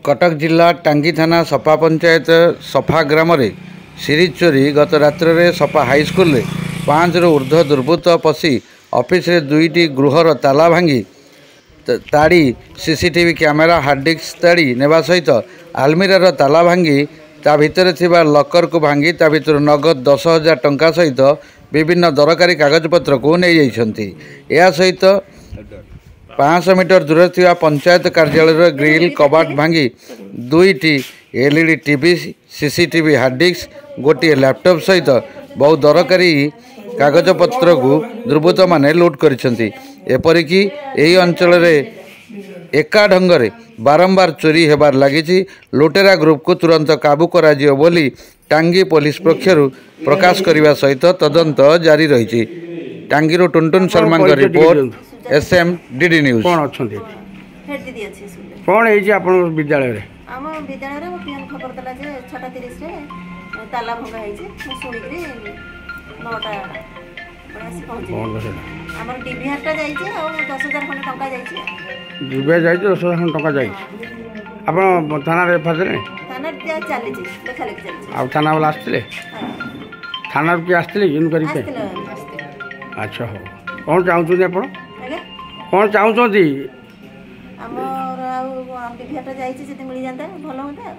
कटक जिला टांगी थाना सपा पंचायत सफा ग्राम सीरीज चोरी गत रात्र सपा हाईस्कल 5 रु ऊर्ध्व दुर्बृत्त पशि ऑफिस रे 2टी गृहर ताला भांगी ताड़ी सीसीटीवी कैमेरा हार्डडिस्क ताड़ी नेबा सहित आलमिरार ताला भांगी ता भितर थिबा लकर को भांगी ता भितर नगद 10,000 टंका सहित विभिन्न दरकारी कागजपत्र को नहीं जाइछंती। या सहित 500 मीटर दूर थिबा पंचायत कार्यालय ग्रिल कबाट भांगी 2टी एलईडी टीवी सीसीटीवी हार्डडिस्क गोटे लैपटॉप सहित बहु दरकारी कागजपत्र को दुर्बृत्त माने लूट करिसेंती। एपरिकी यही अंचल एका ढंगरे बारंबार चोरी हेबार लगी लुटेरा ग्रुप को तुरंत काबू करा जियो बोली टांगी पुलिस पक्षरु प्रकाश करने सहित तदंत जारी रही। Tangi Tuntun Sharma report SM DD news. कौन है विद्यालय आम विद्यालय में पीएन खबर देला जे 6:30 रे ताला भंगा है मु सुनिकरी 9टा बड़ासी पहुंची हमर डीबीआर टा जाई छे और 10,000 खंड टंका जाई छे। डीबीआर जाई 10,000 खंड टंका जाई आपण थाना रे फसले थाना त्या चली छी लेखा लेखा चली छी आ थाना वाला आस्तिले थाना के आस्तिले इनक्वारी पे अच्छा हो कौन चाहू छी आपण कौन चाहू छी हमर डीबीआर टा जाई छी से मिल जांदा भलो होता।